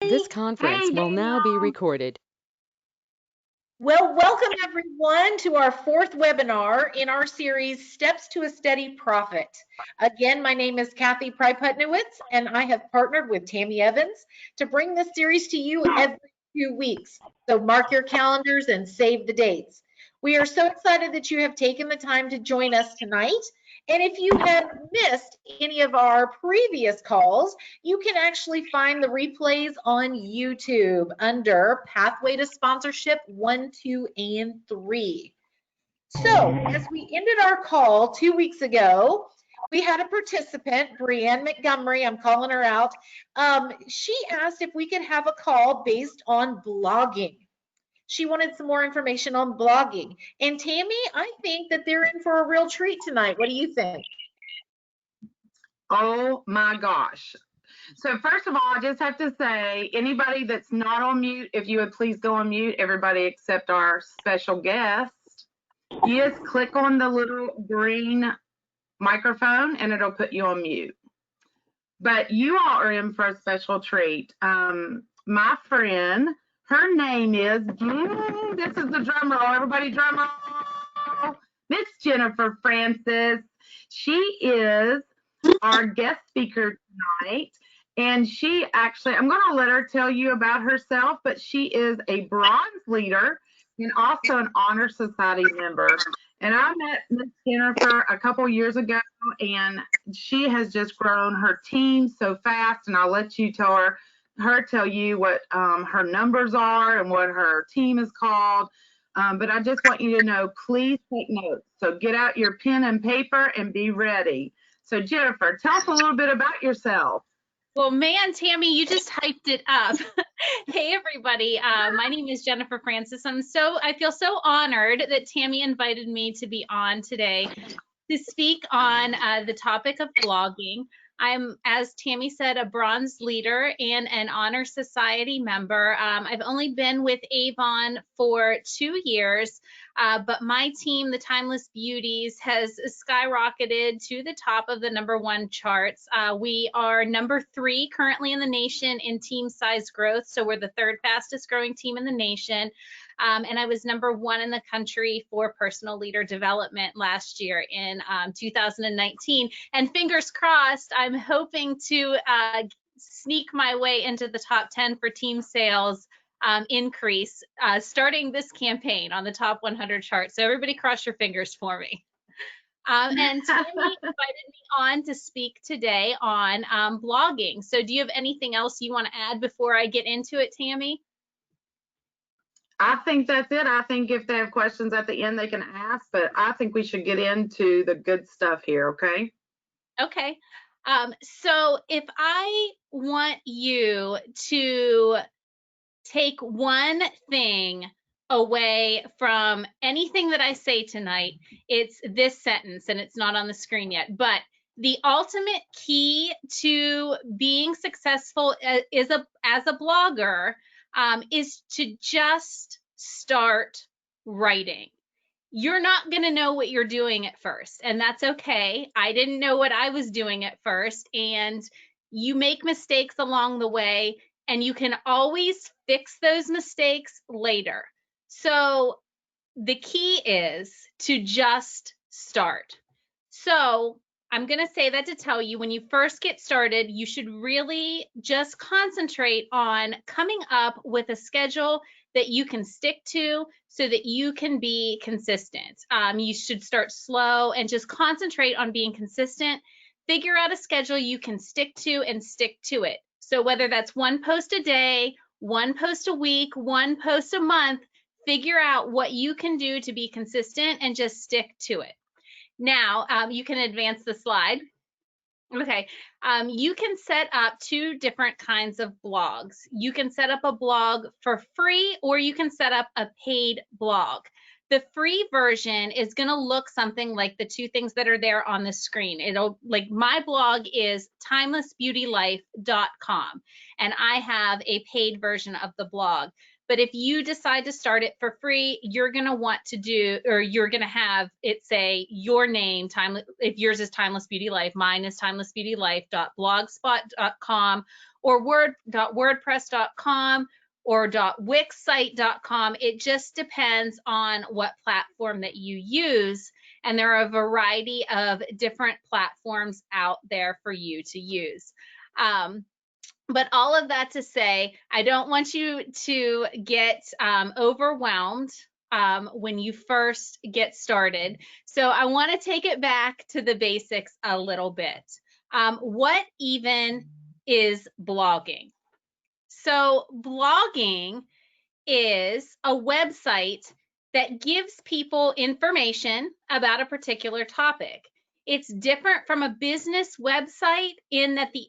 This conference Hey, will hey, now be y'all. recorded. Well, welcome everyone to our fourth webinar in our series, Steps to a Steady Profit. Again, my name is Kathy Pryputnowitz, and I have partnered with Tammy Evans to bring this series to you every 2 weeks. So mark your calendars and save the dates. We are so excited that you have taken the time to join us tonight. And if you have missed any of our previous calls, you can actually find the replays on YouTube under Pathway to Sponsorship 1, 2, and 3. So as we ended our call 2 weeks ago, we had a participant, Brianne Montgomery, I'm calling her out. She asked if we could have a call based on blogging. She wanted some more information on blogging. And Tammy, I think that they're in for a real treat tonight. What do you think? Oh my gosh. So first of all, I just have to say, anybody that's not on mute, if you would please go on mute, everybody except our special guest. You just click on the little green microphone and it'll put you on mute. But you all are in for a special treat. My friend, her name is, this is the drum roll, everybody drum roll, Miss Jennifer Francis. She is our guest speaker tonight. And she actually, I'm going to let her tell you about herself, but she is a bronze leader and also an honor society member. And I met Miss Jennifer a couple years ago, and she has just grown her team so fast. And I'll let you tell tell you what her numbers are and what her team is called. But I just want you to know, please take notes. So get out your pen and paper and be ready. So Jennifer, tell us a little bit about yourself. Well, man, Tammy, you just hyped it up. Hey, everybody. My name is Jennifer Francis. I feel so honored that Tammy invited me to be on today to speak on the topic of blogging. I'm, as Tammy said, a bronze leader and an honor society member. I've only been with Avon for 2 years, but my team, the Timeless Beauties, has skyrocketed to the top of the #1 charts. We are #3 currently in the nation in team size growth, so we're the 3rd fastest growing team in the nation. And I was #1 in the country for personal leader development last year in 2019. And fingers crossed, I'm hoping to sneak my way into the top 10 for team sales increase starting this campaign on the top 100 chart. So everybody cross your fingers for me. And Tammy invited me on to speak today on blogging. So do you have anything else you want to add before I get into it, Tammy? I think that's it. I think if they have questions at the end, they can ask, but I think we should get into the good stuff here, okay? Okay. So if I want you to take one thing away from anything that I say tonight, it's this sentence, and it's not on the screen yet, but the ultimate key to being successful as a blogger is to just start writing. You're not going to know what you're doing at first, and that's okay. I didn't know what I was doing at first, and you make mistakes along the way, and you can always fix those mistakes later. So the key is to just start. So I'm going to say that to tell you, when you first get started, you should really just concentrate on coming up with a schedule that you can stick to so that you can be consistent. You should start slow and just concentrate on being consistent. Figure out a schedule you can stick to and stick to it. So whether that's 1 post a day, 1 post a week, 1 post a month, figure out what you can do to be consistent and just stick to it. Now, you can advance the slide. Okay, you can set up 2 different kinds of blogs. You can set up a blog for free, or you can set up a paid blog. The free version is going to look something like the 2 things that are there on the screen. It'll, like, my blog is timelessbeautylife.com, and I have a paid version of the blog. But if you decide to start it for free, you're going to want to do, or you're going to have it say your name, if yours is Timeless Beauty Life, mine is timelessbeautylife.blogspot.com, or wordpress.com or wixsite.com. It just depends on what platform that you use. And there are a variety of different platforms out there for you to use. But all of that to say, I don't want you to get overwhelmed when you first get started. So I want to take it back to the basics a little bit. What even is blogging? So blogging is a website that gives people information about a particular topic. It's different from a business website in that the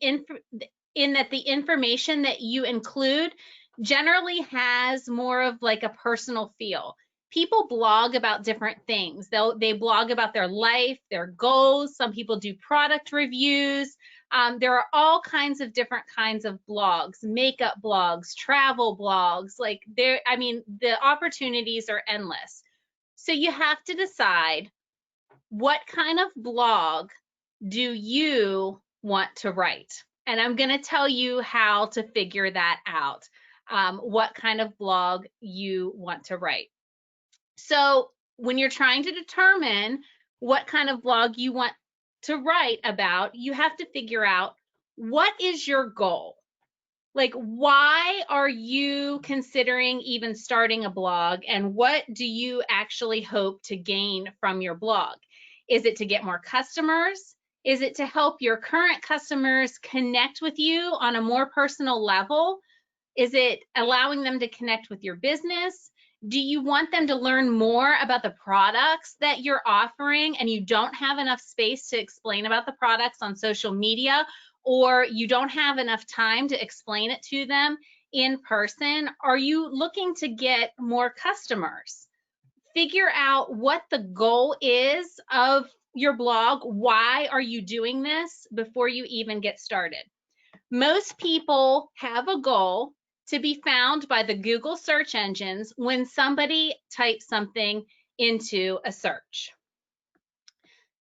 information that you include generally has more of like a personal feel. People blog about different things. They blog about their life, their goals. Some people do product reviews. There are all kinds of different kinds of blogs, makeup blogs, travel blogs. The opportunities are endless. So you have to decide, what kind of blog do you want to write? And I'm going to tell you how to figure that out, what kind of blog you want to write. So when you're trying to determine what kind of blog you want to write about, you have to figure out, what is your goal? Like, why are you considering even starting a blog, and what do you actually hope to gain from your blog? Is it to get more customers? Is it to help your current customers connect with you on a more personal level? Is it allowing them to connect with your business? Do you want them to learn more about the products that you're offering and you don't have enough space to explain about the products on social media, or you don't have enough time to explain it to them in person? Are you looking to get more customers? Figure out what the goal is of your blog. Why are you doing this before you even get started? Most people have a goal to be found by the Google search engines when somebody types something into a search.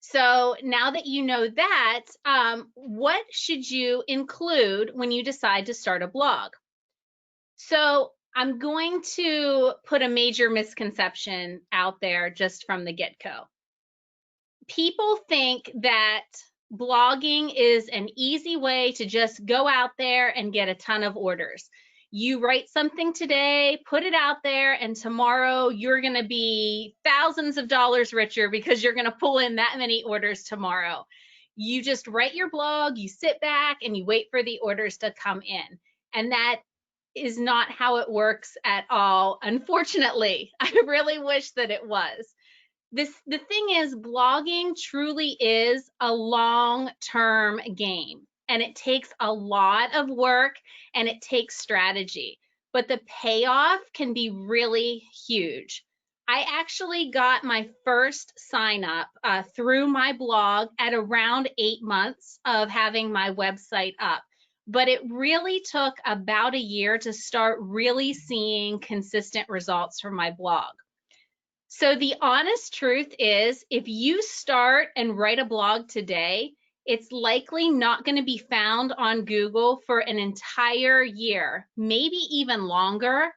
So now that you know that, what should you include when you decide to start a blog? So I'm going to put a major misconception out there just from the get-go. People think that blogging is an easy way to just go out there and get a ton of orders. You write something today, put it out there, and tomorrow you're going to be thousands of dollars richer because you're going to pull in that many orders tomorrow. You just write your blog, you sit back, and you wait for the orders to come in. And that is not how it works at all, unfortunately. I really wish that it was. The thing is, blogging truly is a long-term game, and it takes a lot of work and it takes strategy, but the payoff can be really huge. I actually got my first sign up through my blog at around 8 months of having my website up, but it really took about a year to start really seeing consistent results from my blog. So the honest truth is, if you start and write a blog today, it's likely not going to be found on Google for an entire year, maybe even longer.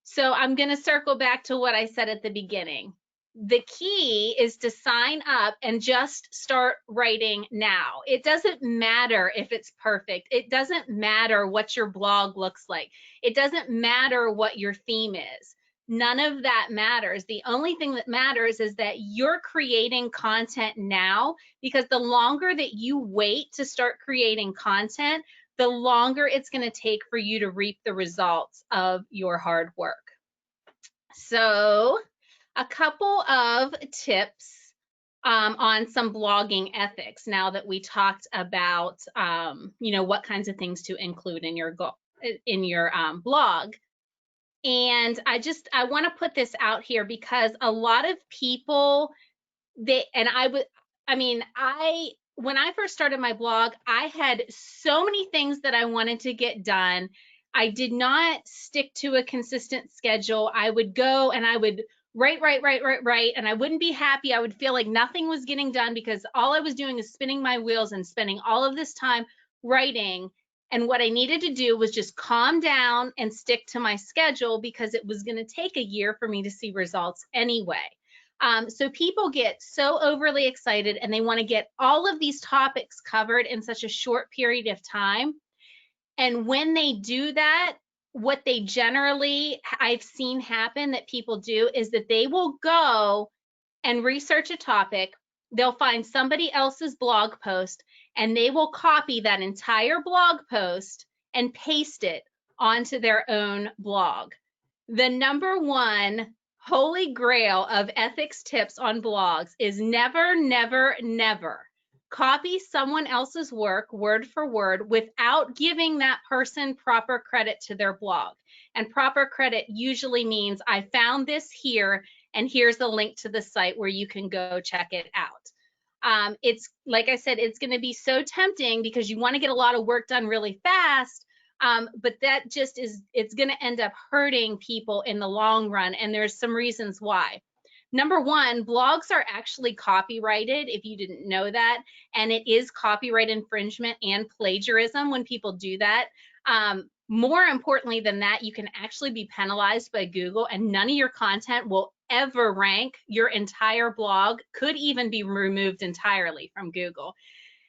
So I'm going to circle back to what I said at the beginning. The key is to sign up and just start writing now. It doesn't matter if it's perfect. It doesn't matter what your blog looks like. It doesn't matter what your theme is. None of that matters. The only thing that matters is that you're creating content now, because the longer that you wait to start creating content, the longer it's going to take for you to reap the results of your hard work. So a couple of tips on some blogging ethics now that we talked about what kinds of things to include in your blog. And I want to put this out here because a lot of people, when I first started my blog, I had so many things that I wanted to get done. I did not stick to a consistent schedule. I would go and I would write, and I wouldn't be happy. I would feel like nothing was getting done because all I was doing is spinning my wheels and spending all of this time writing And what I needed to do was just calm down and stick to my schedule because it was going to take a year for me to see results anyway. So people get so overly excited and they want to get all of these topics covered in such a short period of time. And when they do that, what they generally, I've seen happen that people do is that they will go and research a topic. They'll find somebody else's blog post and they will copy that entire blog post and paste it onto their own blog. The number one holy grail of ethics tips on blogs is never, never, never copy someone else's work word for word without giving that person proper credit to their blog. And proper credit usually means I found this here and here's the link to the site where you can go check it out. It's like I said, it's going to be so tempting because you want to get a lot of work done really fast. But that just is, it's going to end up hurting people in the long run. And there's some reasons why. Number one, blogs are actually copyrighted, if you didn't know that, and it is copyright infringement and plagiarism when people do that. More importantly than that, you can actually be penalized by Google and none of your content will ever rank. Your entire blog could even be removed entirely from Google.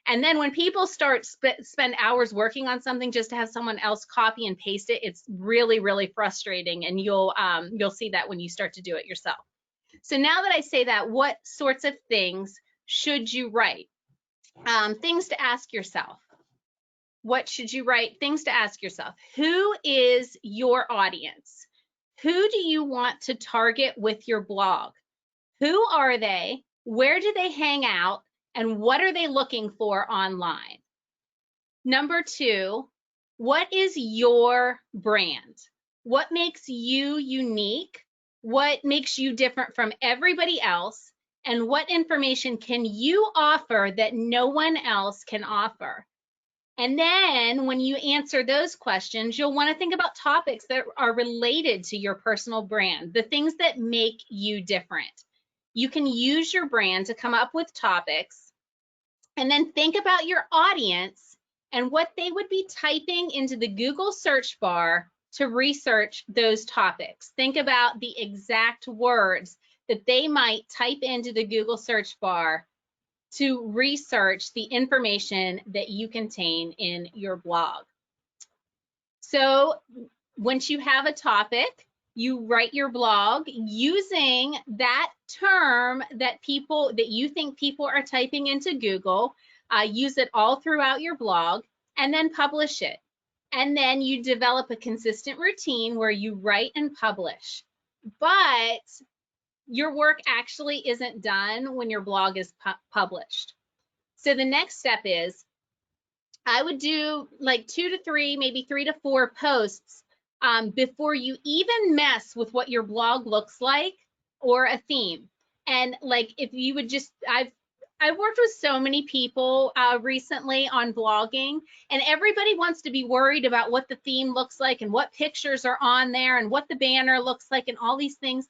And then when people start spend hours working on something just to have someone else copy and paste it, it's really, really frustrating. And you'll see that when you start to do it yourself. So now that I say that, what sorts of things should you write? Things to ask yourself. What should you write? Things to ask yourself. Who is your audience? Who do you want to target with your blog? Who are they? Where do they hang out? And what are they looking for online? Number two, what is your brand? What makes you unique? What makes you different from everybody else? And what information can you offer that no one else can offer? And then when you answer those questions, you'll want to think about topics that are related to your personal brand, the things that make you different. You can use your brand to come up with topics and then think about your audience and what they would be typing into the Google search bar to research those topics. Think about the exact words that they might type into the Google search bar to research the information that you contain in your blog. So once you have a topic, you write your blog using that term that you think people are typing into Google. Use it all throughout your blog and then publish it. And then you develop a consistent routine where you write and publish. But your work actually isn't done when your blog is published. So the next step is I would do like 2 to 3, maybe 3 to 4 posts before you even mess with what your blog looks like or a theme. And like if you would just, I've worked with so many people recently on blogging, and everybody wants to be worried about what the theme looks like and what pictures are on there and what the banner looks like and all these things.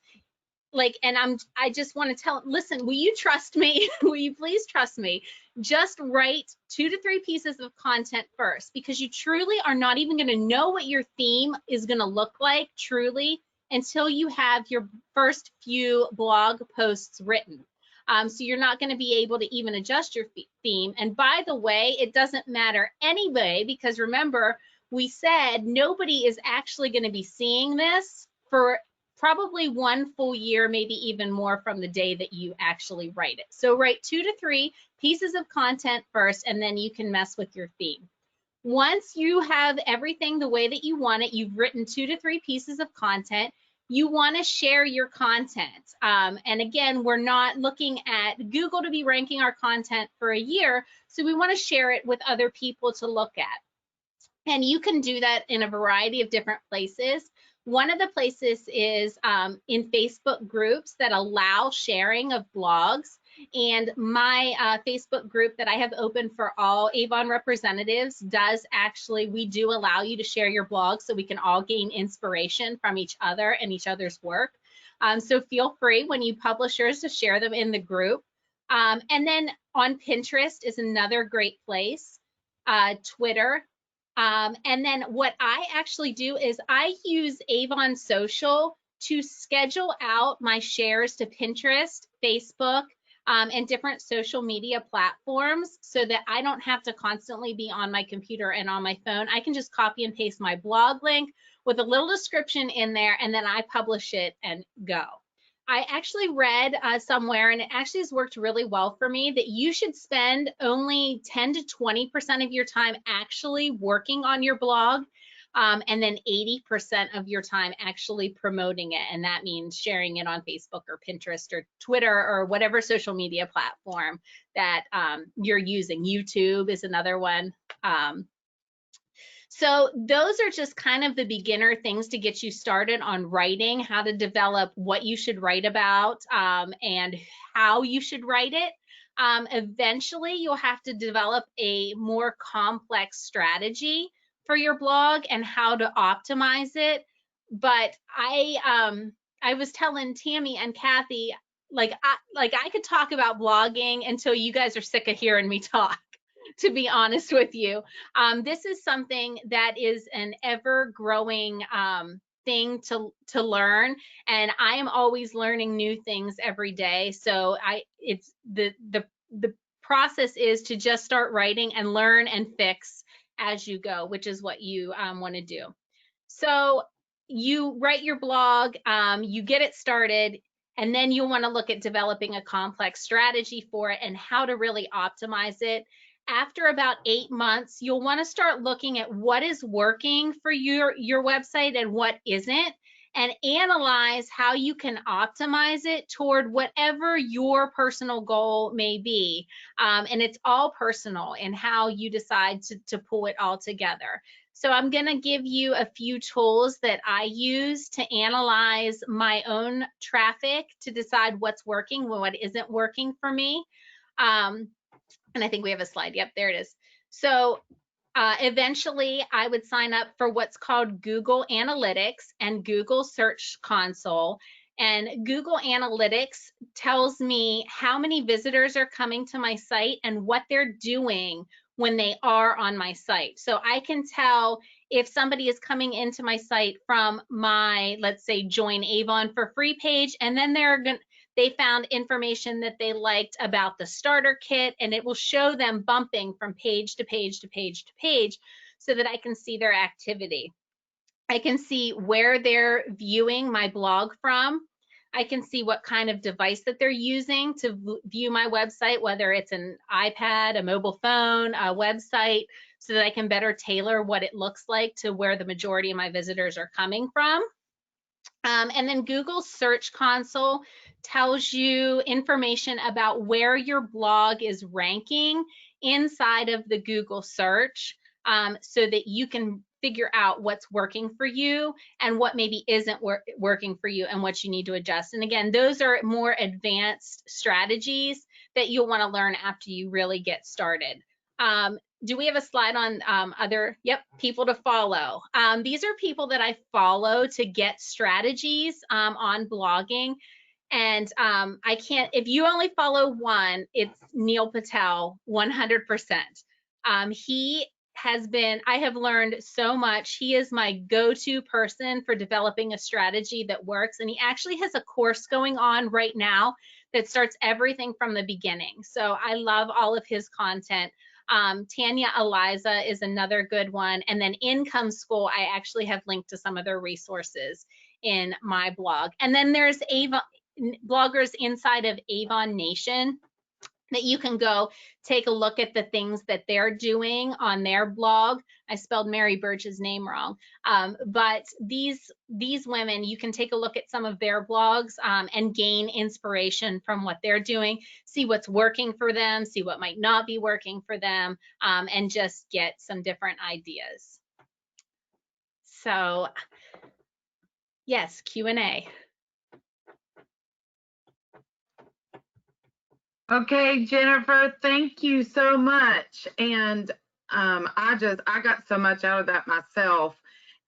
Like, and I just want to tell, listen, will you trust me? Will you please trust me? Just write 2 to 3 pieces of content first, because you truly are not even going to know what your theme is going to look like truly until you have your first few blog posts written. So you're not going to be able to even adjust your theme. And by the way, it doesn't matter anyway, because remember, we said nobody is actually going to be seeing this for probably 1 full year, maybe even more from the day that you actually write it. So write 2 to 3 pieces of content first, and then you can mess with your theme. Once you have everything the way that you want it, you've written 2 to 3 pieces of content, you want to share your content. And again, we're not looking at Google to be ranking our content for a year, so we want to share it with other people to look at. And you can do that in a variety of different places. One of the places is in Facebook groups that allow sharing of blogs. And my Facebook group that I have open for all Avon representatives does actually, we do allow you to share your blog so we can all gain inspiration from each other and each other's work. So feel free when you publish yours to share them in the group. And then on Pinterest is another great place, Twitter. And then what I actually do is I use Avon Social to schedule out my shares to Pinterest, Facebook, and different social media platforms so that I don't have to constantly be on my computer and on my phone. I can just copy and paste my blog link with a little description in there, and then I publish it and go. I actually read somewhere, and it actually has worked really well for me, that you should spend only 10 to 20% of your time actually working on your blog, and then 80% of your time actually promoting it. And that means sharing it on Facebook or Pinterest or Twitter or whatever social media platform that you're using. YouTube is another one. So those are just kind of the beginner things to get you started on writing, how to develop what you should write about, and how you should write it. Eventually, you'll have to develop a more complex strategy for your blog and how to optimize it. But I was telling Tammy and Kathy, like I could talk about blogging until you guys are sick of hearing me talk, to be honest with you. This is something that is an ever-growing thing to learn, and I am always learning new things every day. So it's the process is to just start writing and learn and fix as you go, which is what you want to do. So you write your blog, you get it started, and then you'll want to look at developing a complex strategy for it and how to really optimize it. After about 8 months, you'll want to start looking at what is working for your website and what isn't, and analyze how you can optimize it toward whatever your personal goal may be. And it's all personal in how you decide to pull it all together. So I'm going to give you a few tools that I use to analyze my own traffic to decide what's working and what isn't working for me. And I think we have a slide. Yep, there it is. So eventually I would sign up for what's called Google Analytics and Google Search Console. And Google Analytics tells me how many visitors are coming to my site and what they're doing when they are on my site. So I can tell if somebody is coming into my site from my, let's say, Join Avon for Free page, and then they found information that they liked about the starter kit, and it will show them bumping from page to page to page to page so that I can see their activity. I can see where they're viewing my blog from. I can see what kind of device that they're using to view my website, whether it's an iPad, a mobile phone, a website, so that I can better tailor what it looks like to where the majority of my visitors are coming from. And then Google Search Console tells you information about where your blog is ranking inside of the Google search, so that you can figure out what's working for you and what maybe isn't working for you and what you need to adjust. And again, those are more advanced strategies that you'll want to learn after you really get started. Do we have a slide on people to follow? These are people that I follow to get strategies on blogging. And I can't, if you only follow one, it's Neil Patel, 100%. I have learned so much. He is my go-to person for developing a strategy that works. And he actually has a course going on right now that starts everything from the beginning. So I love all of his content. Tanya Eliza is another good one. And then Income School, I actually have linked to some of their resources in my blog. And then there's bloggers inside of Avon Nation that you can go take a look at the things that they're doing on their blog. I spelled Mary Birch's name wrong. But these women, you can take a look at some of their blogs and gain inspiration from what they're doing, see what's working for them, see what might not be working for them, and just get some different ideas. So yes, Q&A. Okay, Jennifer, thank you so much. And I got so much out of that myself.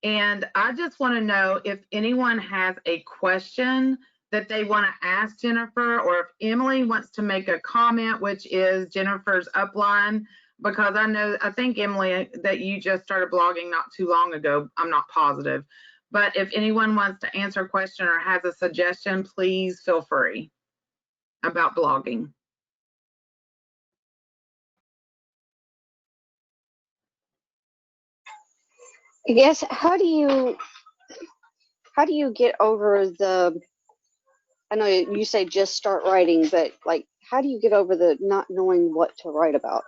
And I just want to know if anyone has a question that they want to ask Jennifer, or if Emily wants to make a comment, which is Jennifer's upline. because I think, Emily, that you just started blogging not too long ago. I'm not positive. But if anyone wants to answer a question or has a suggestion, please feel free about blogging. I guess, how do you get over the, I know you say just start writing, but like, how do you get over the not knowing what to write about?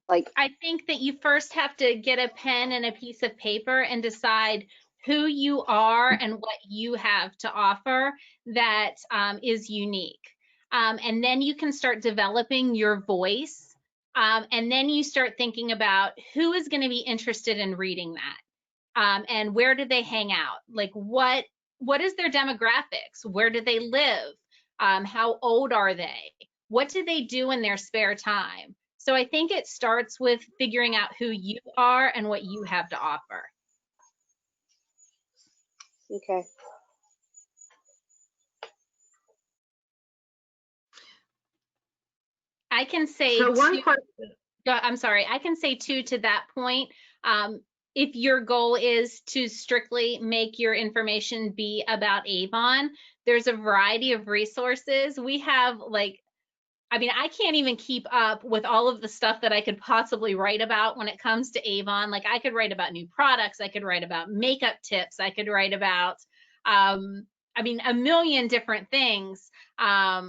Like, I think that you first have to get a pen and a piece of paper and decide who you are and what you have to offer that is unique. And then you can start developing your voice. And then you start thinking about who is going to be interested in reading that. And where do they hang out? Like what is their demographics? Where do they live? How old are they? What do they do in their spare time? So I think it starts with figuring out who you are and what you have to offer. okay. I can say So one too, question. I'm sorry, I can say too to that point, if your goal is to strictly make your information be about Avon, there's a variety of resources. We have like, I mean, I can't even keep up with all of the stuff that I could possibly write about when it comes to Avon. Like I could write about new products, I could write about makeup tips, I could write about, I mean, a million different things. I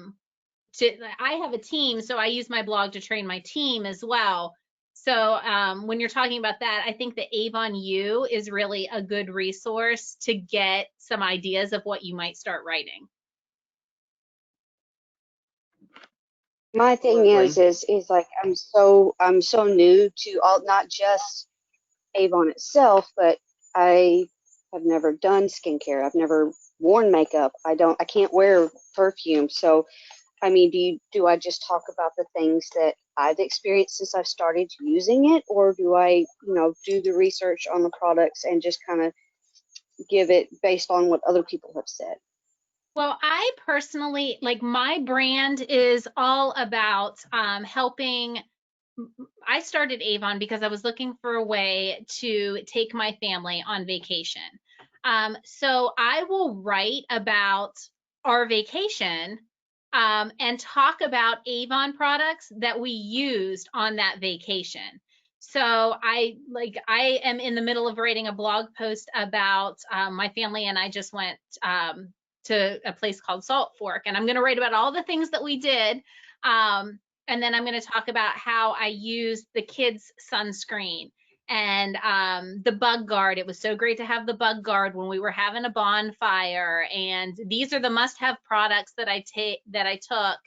have a team, so I use my blog to train my team as well. So when you're talking about that, I think the Avon U is really a good resource to get some ideas of what you might start writing. My thing is like, I'm so new to all, not just Avon itself, but I have never done skincare. I've never worn makeup. I can't wear perfume. So, I mean, do I just talk about the things that I've experienced since I've started using it, or do I, do the research on the products and just kind of give it based on what other people have said? Well, I personally, like my brand is all about helping. I started Avon because I was looking for a way to take my family on vacation. So I will write about our vacation and talk about Avon products that we used on that vacation. So I am in the middle of writing a blog post about my family and I just went to a place called Salt Fork, and I'm going to write about all the things that we did. And then I'm going to talk about how I used the kids' sunscreen and the bug guard. It was so great to have the bug guard when we were having a bonfire. And these are the must-have products that I took.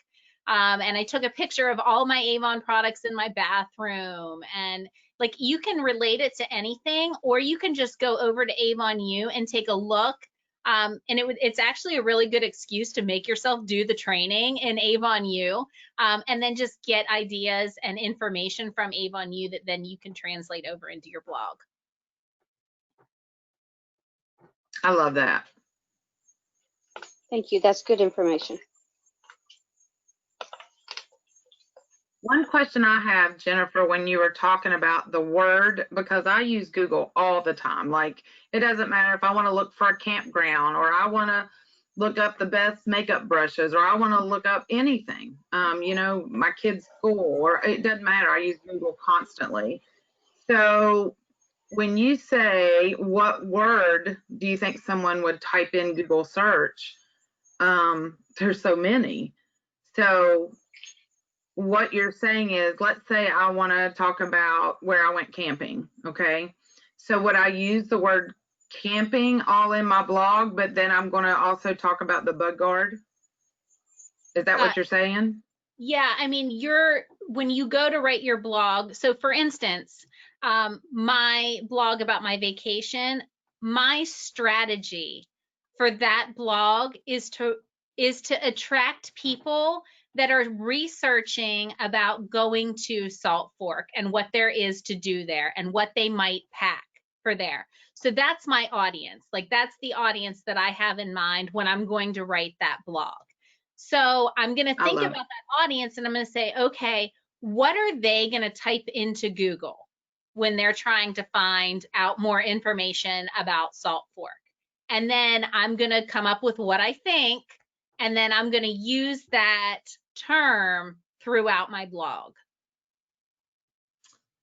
And I took a picture of all my Avon products in my bathroom. And like you can relate it to anything, or you can just go over to Avon U and take a look. And it's actually a really good excuse to make yourself do the training in Avon U, and then just get ideas and information from Avon U that then you can translate over into your blog. I love that. Thank you. That's good information. One question I have, Jennifer, when you were talking about the word, because I use Google all the time. Like, it doesn't matter if I want to look for a campground, or I want to look up the best makeup brushes, or I want to look up anything, my kid's school, or it doesn't matter. I use Google constantly. So when you say, what word do you think someone would type in Google search? There's so many. So what you're saying is, let's say I want to talk about where I went camping, okay? So would I use the word camping all in my blog, but then I'm going to also talk about the bug guard? Is that what you're saying? Yeah, I mean, when you go to write your blog, so for instance, my blog about my vacation, my strategy for that blog is to attract people that are researching about going to Salt Fork and what there is to do there and what they might pack for there. So that's my audience. Like that's the audience that I have in mind when I'm going to write that blog. So I'm going to think about that audience and I'm going to say, okay, what are they going to type into Google when they're trying to find out more information about Salt Fork? And then I'm going to come up with what I think, and then I'm going to use that term throughout my blog.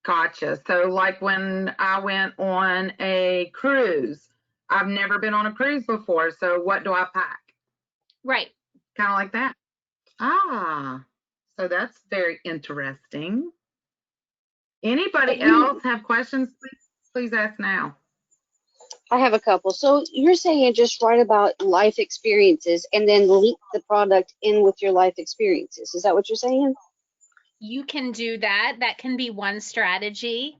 Gotcha. So like when I went on a cruise, I've never been on a cruise before. So what do I pack? Right. Kind of like that. Ah, so that's very interesting. Anybody else have questions? Please ask now. I have a couple. So you're saying just write about life experiences and then link the product in with your life experiences. Is that what you're saying? You can do that. That can be one strategy.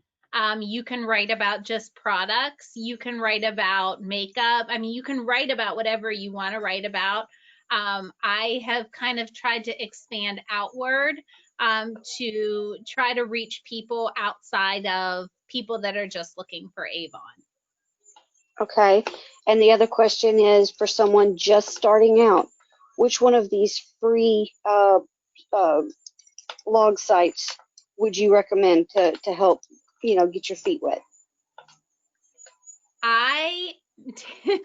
You can write about just products. You can write about makeup. I mean, you can write about whatever you want to write about. I have kind of tried to expand outward to try to reach people outside of people that are just looking for Avon. Okay. And the other question is for someone just starting out, which one of these free blog sites would you recommend to help, get your feet wet?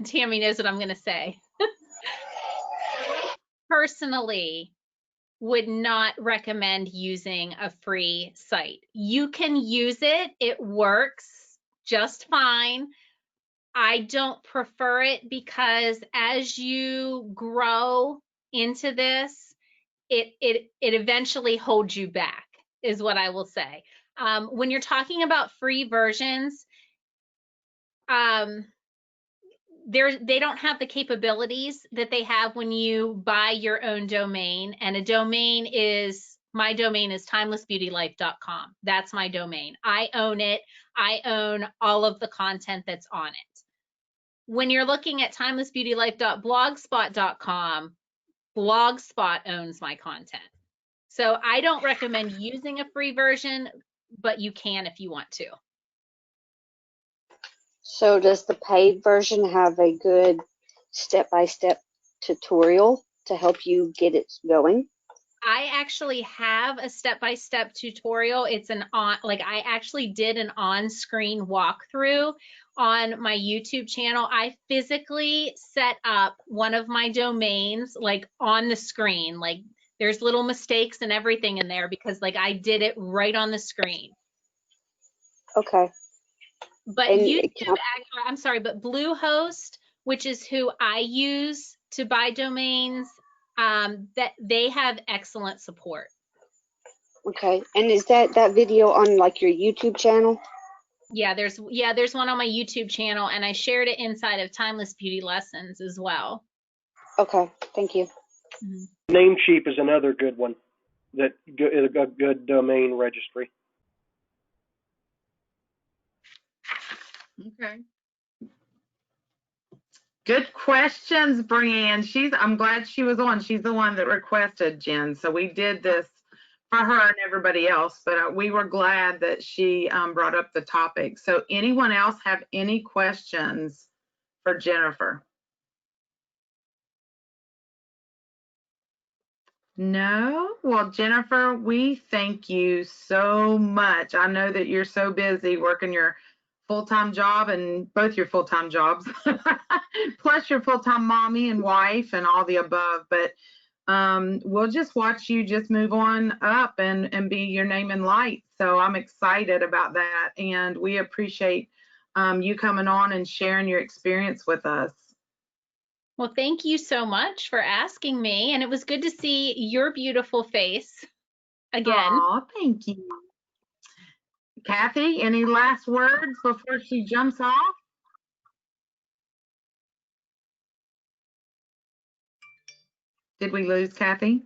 Tammy knows what I'm going to say. Personally, would not recommend using a free site. You can use it. It works just fine. I don't prefer it because as you grow into this, it eventually holds you back, is what I will say. When you're talking about free versions, they don't have the capabilities that they have when you buy your own domain, and my domain is timelessbeautylife.com. That's my domain. I own it. I own all of the content that's on it. When you're looking at timelessbeautylife.blogspot.com, Blogspot owns my content. So I don't recommend using a free version, but you can if you want to. So does the paid version have a good step-by-step tutorial to help you get it going? I actually have a step-by-step tutorial. I actually did an on-screen walkthrough on my YouTube channel. I physically set up one of my domains like on the screen. Like there's little mistakes and everything in there because like I did it right on the screen. Okay. But but Bluehost, which is who I use to buy domains, that they have excellent support. Okay. And is that video on like your YouTube channel? Yeah, there's one on my YouTube channel, and I shared it inside of Timeless Beauty Lessons as well. Okay, thank you. Mm-hmm. Namecheap is another good one that is a good domain registry. Okay. Good questions, Brianne. I'm glad she was on. She's the one that requested, Jen. So we did this for her and everybody else, but we were glad that she brought up the topic. So anyone else have any questions for Jennifer? No? Well, Jennifer, we thank you so much. I know that you're so busy working your full-time job and both your full-time jobs, plus your full-time mommy and wife and all the above. But we'll just watch you just move on up and be your name in light. So I'm excited about that. And we appreciate you coming on and sharing your experience with us. Well, thank you so much for asking me. And it was good to see your beautiful face again. Oh, thank you. Kathy, any last words before she jumps off? Did we lose Kathy?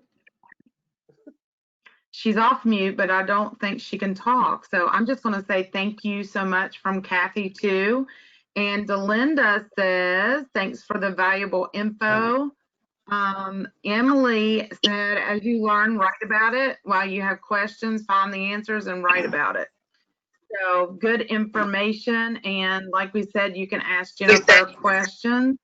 She's off mute, but I don't think she can talk. So I'm just going to say thank you so much from Kathy too. And Delinda says, thanks for the valuable info. Emily said, as you learn, write about it. While you have questions, find the answers and write about it. So good information. And like we said, you can ask Jennifer questions.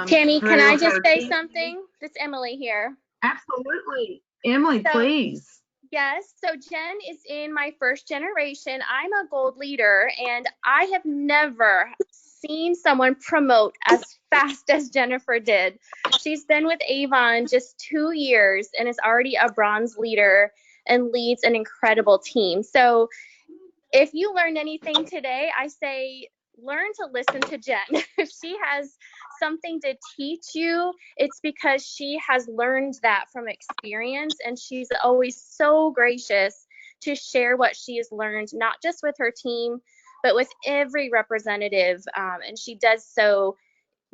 Tammy, can I just say something? It's Emily here. Absolutely. Emily, please. Yes, so Jen is in my first generation. I'm a gold leader, and I have never seen someone promote as fast as Jennifer did. She's been with Avon just 2 years and is already a bronze leader and leads an incredible team. So if you learned anything today, I say learn to listen to Jen. If she has something to teach you, it's because she has learned that from experience, and she's always so gracious to share what she has learned, not just with her team, but with every representative. And she does so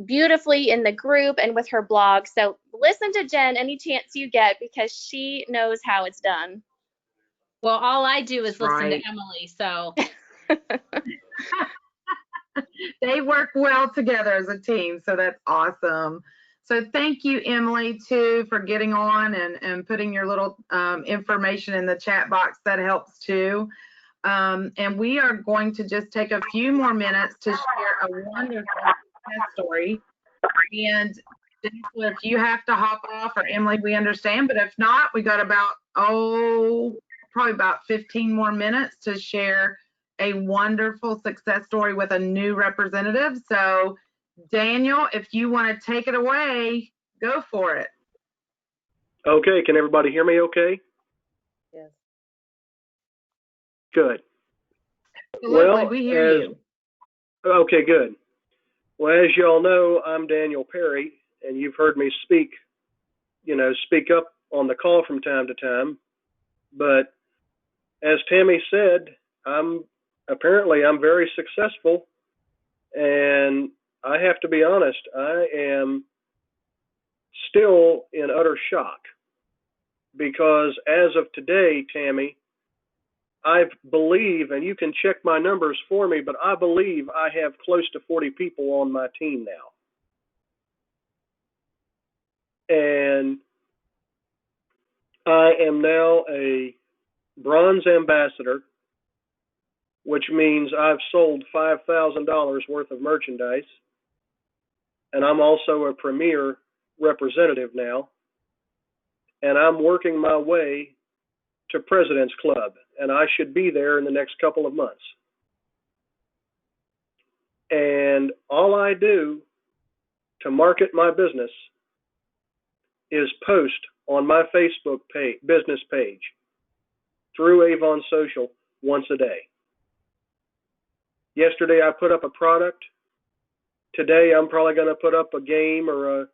beautifully in the group and with her blog. So listen to Jen any chance you get, because she knows how it's done. Well, all I do is That's listen right. to Emily, so They work well together as a team, so that's awesome. So thank you, Emily, too, for getting on and putting your little information in the chat box. That helps too. And we are going to just take a few more minutes to share a wonderful success story. And Jennifer, if you have to hop off, or Emily, we understand. But if not, we got about, probably about 15 more minutes to share a wonderful success story with a new representative. So Daniel, if you want to take it away, go for it. Okay, can everybody hear me okay? Yes. Good. Absolutely, Well, we hear you. Okay, good. Well, as y'all know, I'm Daniel Perry, and you've heard me speak up on the call from time to time. But as Tammy said, I'm very successful, and I have to be honest, I am still in utter shock, because as of today, Tammy, I believe, and you can check my numbers for me, but I believe I have close to 40 people on my team now. And I am now a bronze ambassador, which means I've sold $5,000 worth of merchandise. And I'm also a premier representative now. And I'm working my way to President's Club, and I should be there in the next couple of months. And all I do to market my business is post on my Facebook page, business page, through Avon Social once a day. Yesterday I put up a product. Today I'm probably going to put up a game or a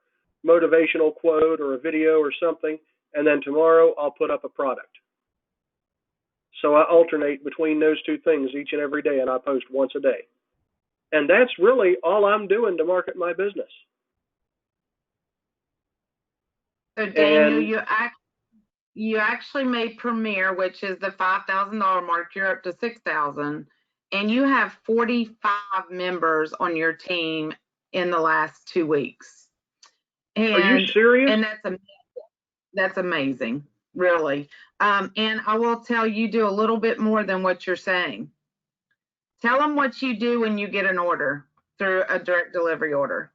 motivational quote or a video or something, and then tomorrow I'll put up a product. So I alternate between those two things each and every day, and I post once a day. And that's really all I'm doing to market my business. So Daniel, And you actually made Premier, which is the $5,000 mark. You're up to $6,000, and you have 45 members on your team in the last 2 weeks. And, are you serious? And that's amazing, really. And I will tell you, do a little bit more than what you're saying. Tell them what you do when you get an order through a direct delivery order.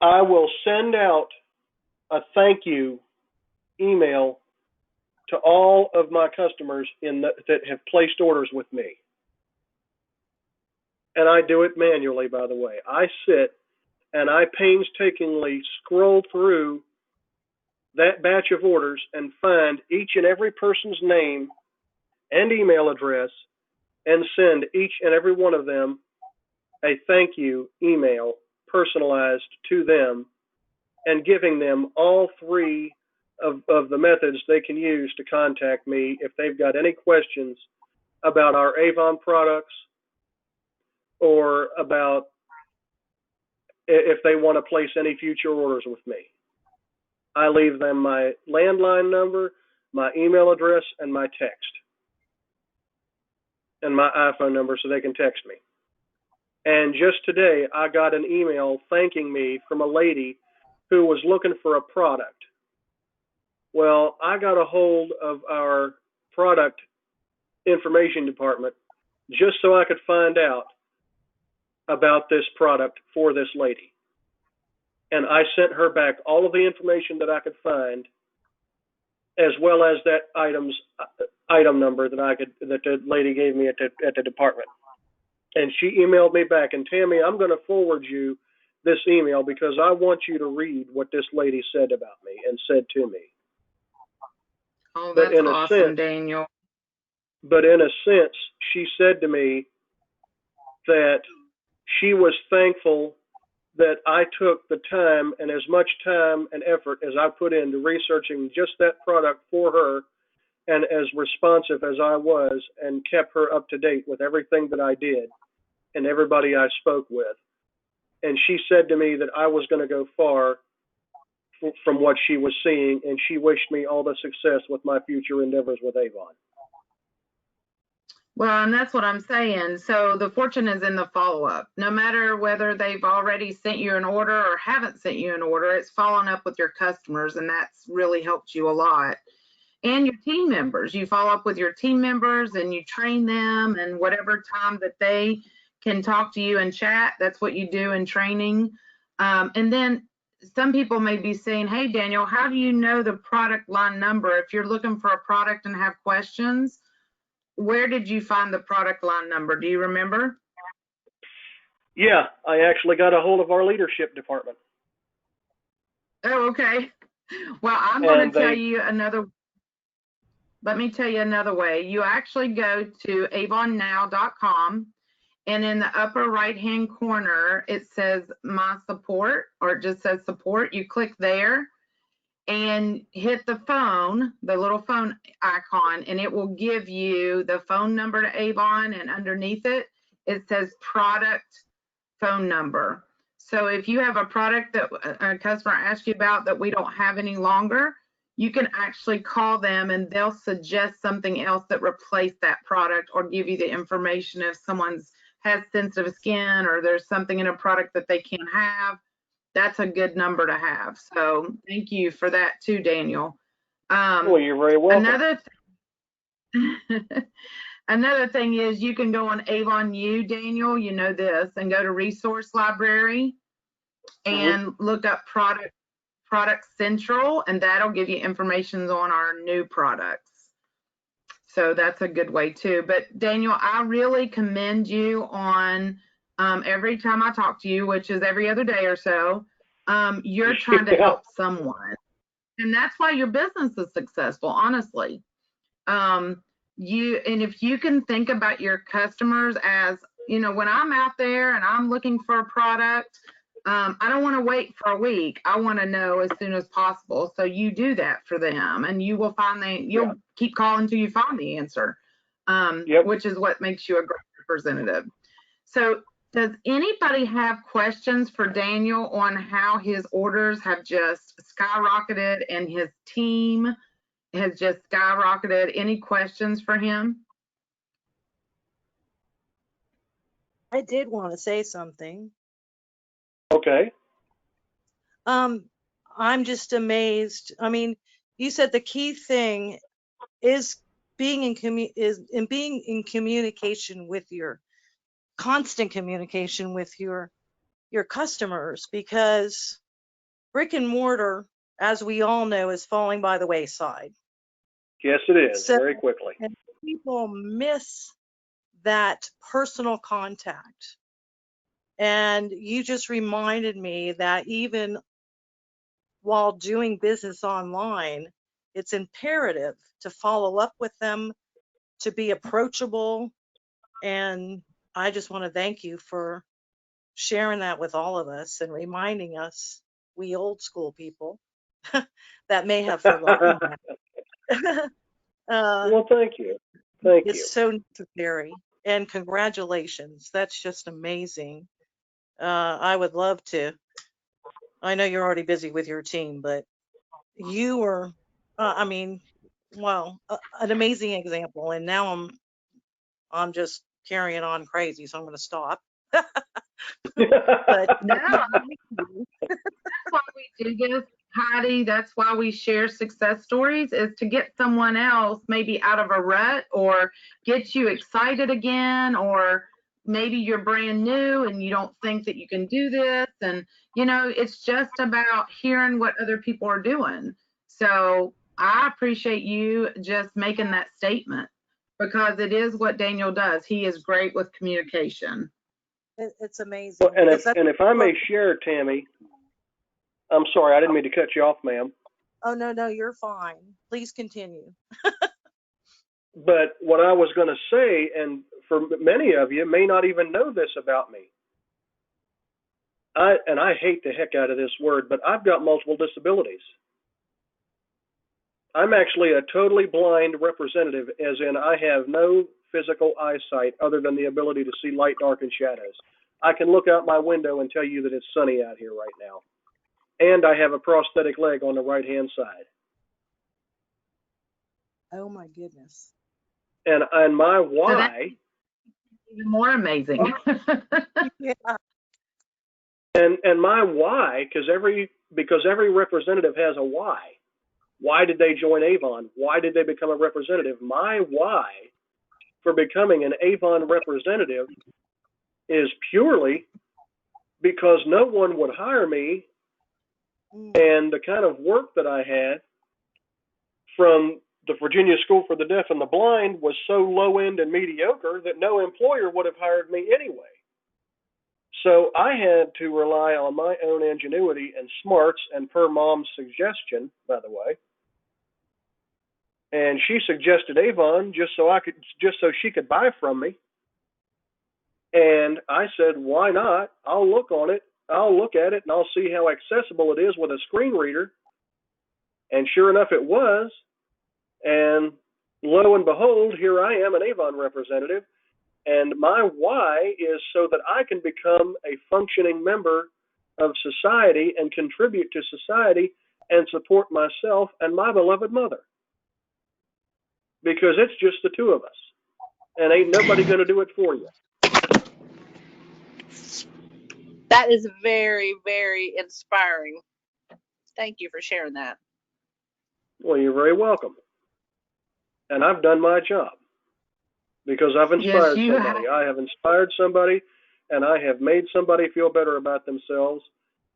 I will send out a thank you email to all of my customers that have placed orders with me. And I do it manually, by the way. I sit and I painstakingly scroll through that batch of orders and find each and every person's name and email address and send each and every one of them a thank you email personalized to them, and giving them all three of the methods they can use to contact me if they've got any questions about our Avon products, or about if they want to place any future orders with me. I leave them my landline number, my email address, and my text, and my iPhone number so they can text me. And just today, I got an email thanking me from a lady who was looking for a product. Well, I got a hold of our product information department just so I could find out about this product for this lady. And I sent her back all of the information that I could find, as well as that item number that the lady gave me at the department. And she emailed me back, and Tammy, I'm going to forward you this email because I want you to read what this lady said about me and said to me. Oh, But that's in a awesome, sense, Daniel. But in a sense, she said to me that she was thankful that I took the time, and as much time and effort as I put into researching just that product for her, and as responsive as I was, and kept her up to date with everything that I did and everybody I spoke with. And she said to me that I was going to go far from what she was seeing, and she wished me all the success with my future endeavors with Avon. Well, and that's what I'm saying. So the fortune is in the follow-up. No matter whether they've already sent you an order or haven't sent you an order, it's following up with your customers, and that's really helped you a lot. And your team members. You follow up with your team members and you train them, and whatever time that they can talk to you and chat, that's what you do in training. And then some people may be saying, hey, Daniel, how do you know the product line number? If you're looking for a product and have questions, where did you find the product line number? Do you remember? Yeah, I actually got a hold of our leadership department. Oh, okay. Well, I'm going to tell you another. Let me tell you another way. You actually go to avonnow.com, and in the upper right-hand corner, it says My Support, or it just says Support. You click there and hit the phone, the little phone icon, and it will give you the phone number to Avon, and underneath it, it says Product Phone Number. So if you have a product that a customer asks you about that we don't have any longer, you can actually call them and they'll suggest something else that replaced that product, or give you the information if someone's has sensitive skin or there's something in a product that they can't have. That's a good number to have. So thank you for that too, Daniel. Well, you're very welcome. Another thing is you can go on Avon U, Daniel, you know this, and go to Resource Library and look up Product Central, and that'll give you information on our new products. So that's a good way too. But Daniel, I really commend you on every time I talk to you, which is every other day or so, you're trying to help someone. And that's why your business is successful, honestly. And if you can think about your customers as, you know, when I'm out there and I'm looking for a product, I don't want to wait for a week. I want to know as soon as possible. So you do that for them, and you will find you'll keep calling until you find the answer, which is what makes you a great representative. So does anybody have questions for Daniel on how his orders have just skyrocketed and his team has just skyrocketed? Any questions for him? I did want to say something. Okay. I'm just amazed. I mean, you said the key thing is being in communication with your constant communication with your customers, because brick and mortar, as we all know, is falling by the wayside. Yes, it is, So, very quickly. and people miss that personal contact. And you just reminded me that even while doing business online, it's imperative to follow up with them, to be approachable. And I just want to thank you for sharing that with all of us and reminding us, we old school people, that may have forgotten that. Well, thank you. Thank you. It's so necessary. And congratulations. That's just amazing. I would love to. I know you're already busy with your team, but you were, I mean, wow, an amazing example. And now I'm just carrying on crazy, so I'm going to stop. But No, that's why we do this, Heidi. That's why we share success stories, is to get someone else maybe out of a rut, or get you excited again, or maybe you're brand new and you don't think that you can do this. And, you know, it's just about hearing what other people are doing. So I appreciate you just making that statement, because it is what Daniel does. He is great with communication. It's amazing. Well, and because that's- if I may share, Tammy, I'm sorry, I didn't mean to cut you off, ma'am. Oh, no, you're fine. Please continue. But what I was going to say, and for many of you may not even know this about me, I hate the heck out of this word, but I've got multiple disabilities. I'm actually a totally blind representative, as in I have no physical eyesight other than the ability to see light, dark, and shadows. I can look out my window and tell you that it's sunny out here right now. And I have a prosthetic leg on the right-hand side. Oh my goodness. And my why, Even more amazing. Yeah. and my why, because every representative has a why. Why did they join Avon? Why did they become a representative? My why for becoming an Avon representative is purely because no one would hire me, and the kind of work that I had from the Virginia School for the Deaf and the Blind was so low end and mediocre that no employer would have hired me anyway. So I had to rely on my own ingenuity and smarts, and per Mom's suggestion, by the way. And she suggested Avon just so she could buy from me. And I said, why not? I'll look at it, and I'll see how accessible it is with a screen reader. And sure enough, it was. And lo and behold, here I am, an Avon representative. And my why is so that I can become a functioning member of society and contribute to society and support myself and my beloved mother. Because it's just the two of us. And ain't nobody going to do it for you. That is very, very inspiring. Thank you for sharing that. Well, you're very welcome. And I've done my job. Because I've inspired somebody. I have inspired somebody, and I have made somebody feel better about themselves,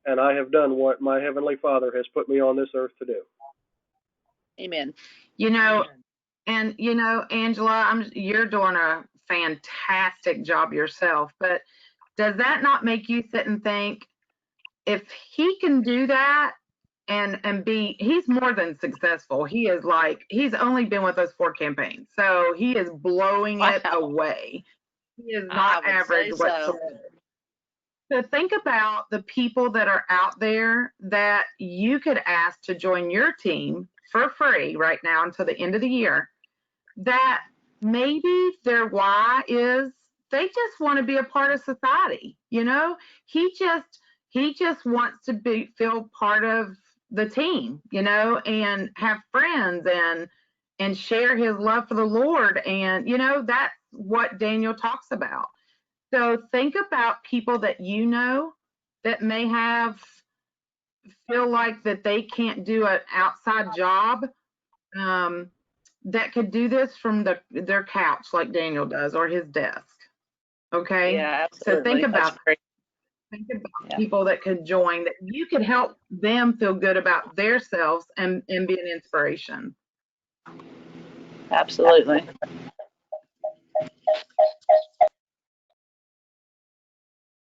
and I have done what my Heavenly Father has put me on this earth to do. Amen. Angela, you're doing a fantastic job yourself, but does that not make you sit and think, if he can do that and he's more than successful. He's only been with us 4 campaigns, so he is blowing it away. He is not average whatsoever. So think about the people that are out there that you could ask to join your team for free right now until the end of the year, that maybe their why is they just want to be a part of society. He just wants to feel part of the team, and have friends and share his love for the Lord. And, that's what Daniel talks about. So think about people that that may feel like that they can't do an outside job, that could do this from their couch like Daniel does, or his desk. Okay? Yeah, absolutely. So think about people that could join, that you could help them feel good about themselves and be an inspiration. Absolutely.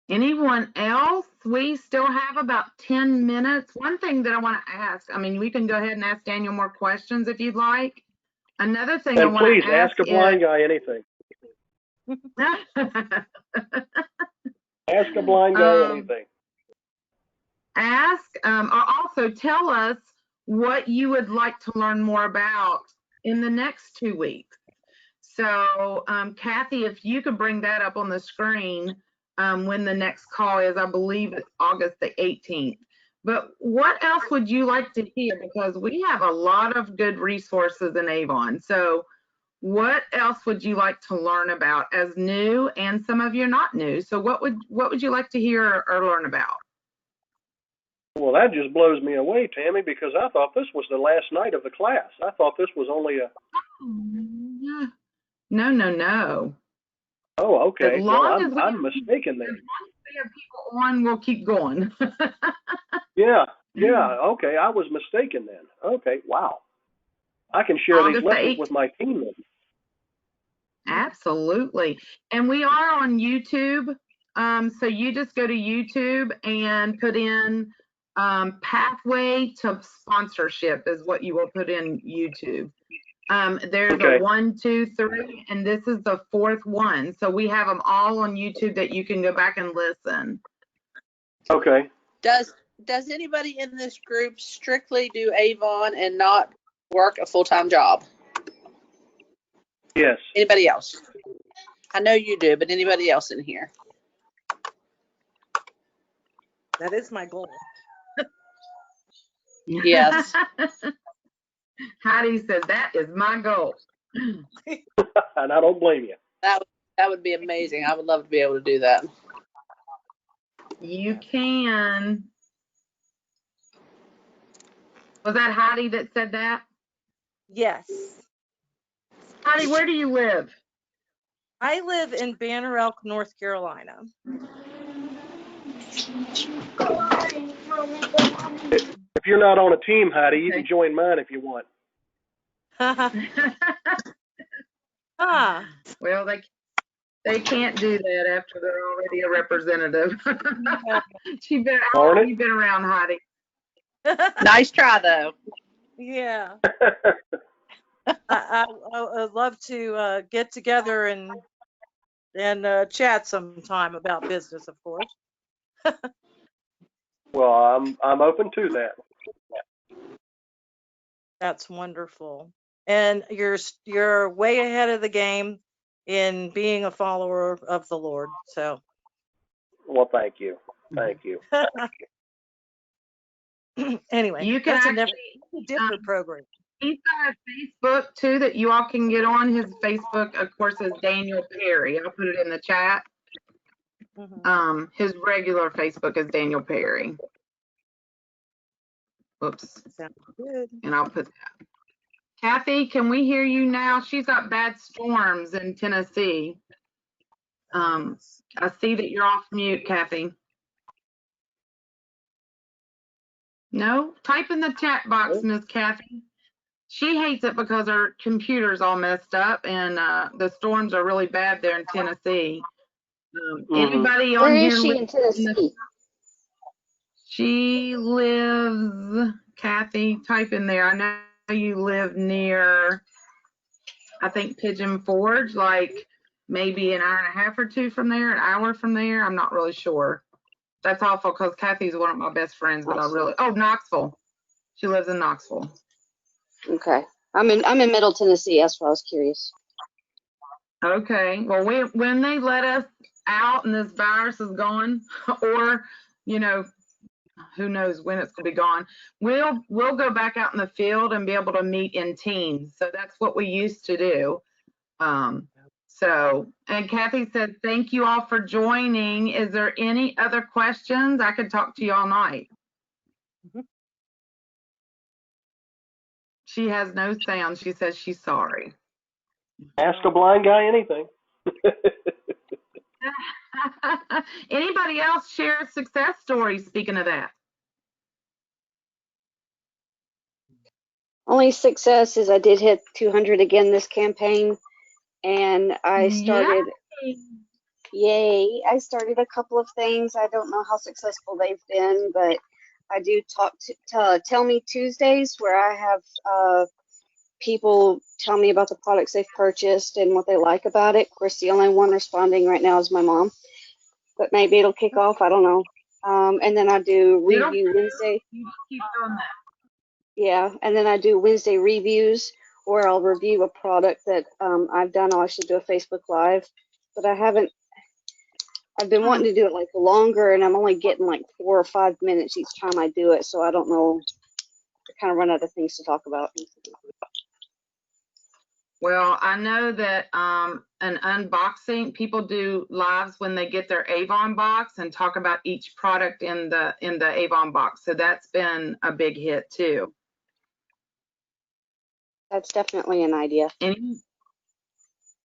Anyone else? We still have about 10 minutes. One thing that I want to ask, we can go ahead and ask Daniel more questions if you'd like. Another thing I want to ask. And please ask a blind guy anything. Ask a blind guy anything. Or also tell us what you would like to learn more about in the next 2 weeks. So, Kathy, if you could bring that up on the screen when the next call is, I believe it's August the 18th. But what else would you like to hear? Because we have a lot of good resources in Avon. So what else would you like to learn about as new, and some of you are not new? So what would you like to hear or learn about? Well, that just blows me away, Tammy, because I thought this was the last night of the class. I thought this was only a... No. Oh, okay. As long as I'm mistaken then. As long as we have people on, we'll keep going. Yeah, okay. I was mistaken then. Okay, wow. I can share these August lessons 8th. with my team members. Absolutely. And we are on YouTube. So you just go to YouTube and put in pathway to sponsorship is what you will put in YouTube. There's Okay. a 1, 2, 3, and this is the 4th one. So we have them all on YouTube that you can go back and listen. Okay. Does anybody in this group strictly do Avon and not work a full-time job? Yes. Anybody else? I know you do, but anybody else in here? That is my goal. Yes. Heidi said, that is my goal. And I don't blame you. That would be amazing. I would love to be able to do that. You can. Was that Heidi that said that? Yes. Heidi, where do you live? I live in Banner Elk, North Carolina. If you're not on a team, Heidi, you Okay. can join mine if you want. Ah, Well, they can't do that after they're already a representative. How long have you been around, Heidi? Nice try, though. yeah. I'd love to get together and chat sometime about business, of course. Well, I'm open to that. That's wonderful. And you're way ahead of the game in being a follower of the Lord. So Well, thank you. Thank you. anyway, You can that's actually, a different program. he's got a Facebook too that you all can get on. His Facebook, of course, is Daniel Perry. I'll put it in the chat. Mhm. His regular Facebook is Daniel Perry. Whoops. Sounds good. And I'll put that. Kathy, can we hear you now? She's got bad storms in Tennessee. I see that you're off mute, Kathy. No? Type in the chat box, Miss Kathy. She hates it because her computer's all messed up and the storms are really bad there in Tennessee. Anybody on Where here? is she in Tennessee? She lives, Kathy, type in there. I know you live near, I think, Pigeon Forge, like maybe an hour and a half or two from there, an hour from there. I'm not really sure. That's awful because Kathy's one of my best friends, but Knoxville. She lives in Knoxville. Okay. I'm in Middle Tennessee. That's why I was curious. Okay. Well, when they let us out and this virus is gone, or, you know, who knows when it's going to be gone, we'll go back out in the field and be able to meet in teams. So that's what we used to do. And Kathy said, thank you all for joining. Is there any other questions? I could talk to you all night. She has no sound. She says she's sorry. Ask a blind guy anything. Anybody else share a success story, speaking of that? Only success is I did hit 200 again this campaign, and I started. Yay! I started a couple of things. I don't know how successful they've been, but I do Tell Me Tuesdays, where I have people tell me about the products they've purchased and what they like about it. Of course, the only one responding right now is my mom, but maybe it'll kick off. I don't know. And then I do Review Wednesday. You keep doing that. Yeah, and then I do Wednesday reviews, where I'll review a product that I've done. I'll actually do a Facebook Live, but I haven't. I've been wanting to do it like longer, and I'm only getting like 4 or 5 minutes each time I do it, so I don't know. I kind of run out of things to talk about. Well, I know that an unboxing, people do lives when they get their Avon box and talk about each product in the Avon box. So that's been a big hit too. That's definitely an idea.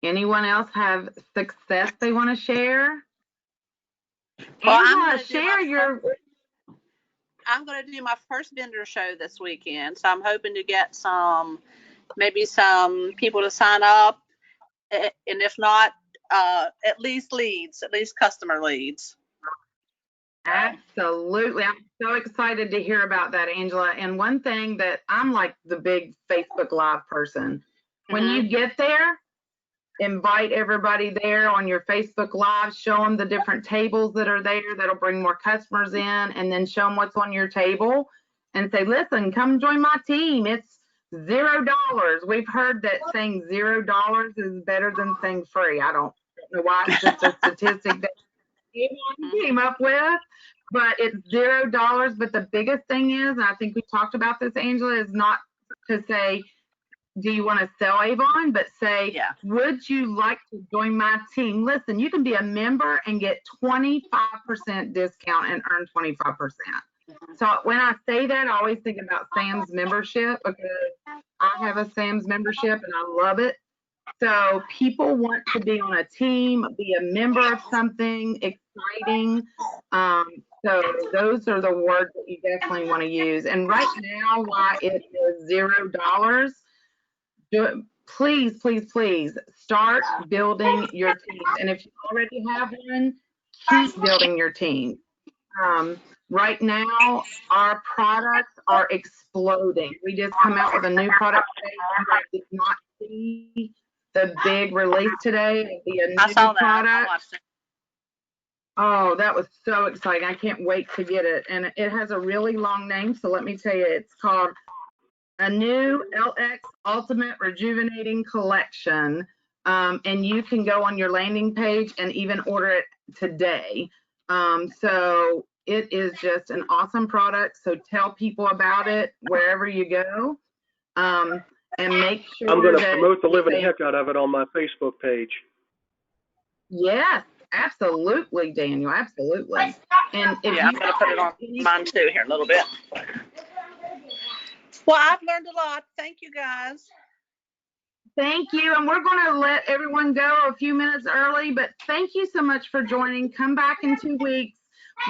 Anyone else have success they want to share? Well, I'm going to do my first vendor show this weekend, so I'm hoping to get some maybe some people to sign up, and if not, at least leads, at least customer leads. Absolutely. I'm so excited to hear about that, Angela. And one thing that I'm like the big Facebook Live person. When you get there, invite everybody there on your Facebook Live, show them the different tables that are there that'll bring more customers in, and then show them what's on your table and say, listen, come join my team. It's $0. We've heard that saying $0 is better than saying free. I don't know why. It's just a statistic that Avon came up with, but it's $0. But the biggest thing is, and I think we talked about this, Angela, is not to say, do you want to sell Avon, but say, would you like to join my team? Listen, you can be a member and get 25% discount and earn 25%. So when I say that, I always think about Sam's membership, because I have a Sam's membership and I love it. So people want to be on a team, be a member of something exciting. So those are the words that you definitely want to use. And right now, why it is $0, please, please, please start building your team. And if you already have one, keep building your team. Right now, our products are exploding. We just come out with a new product today. I did not see the big release today. It'll be a new product. I watched it. Oh, that was so exciting. I can't wait to get it. And it has a really long name, so let me tell you, it's called a new LX Ultimate Rejuvenating Collection. And you can go on your landing page and even order it today. So it is just an awesome product. So tell people about it wherever you go. And make sure I'm going to promote the living heck out of it on my Facebook page. Yes, absolutely, Daniel. Absolutely. And if I'm going to put it on mine too here in a little bit. Well, I've learned a lot. Thank you, guys. Thank you. And we're going to let everyone go a few minutes early, but thank you so much for joining. Come back in 2 weeks.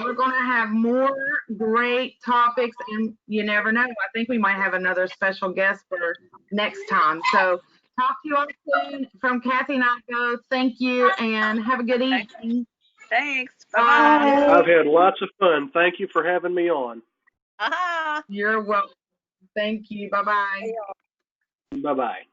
We're going to have more great topics, and you never know. I think we might have another special guest for next time. So talk to you all soon. From Kathy and I go, thank you, and have a good evening. Thanks. Bye-bye. I've had lots of fun. Thank you for having me on. You're welcome. Thank you. Bye-bye. Bye-bye.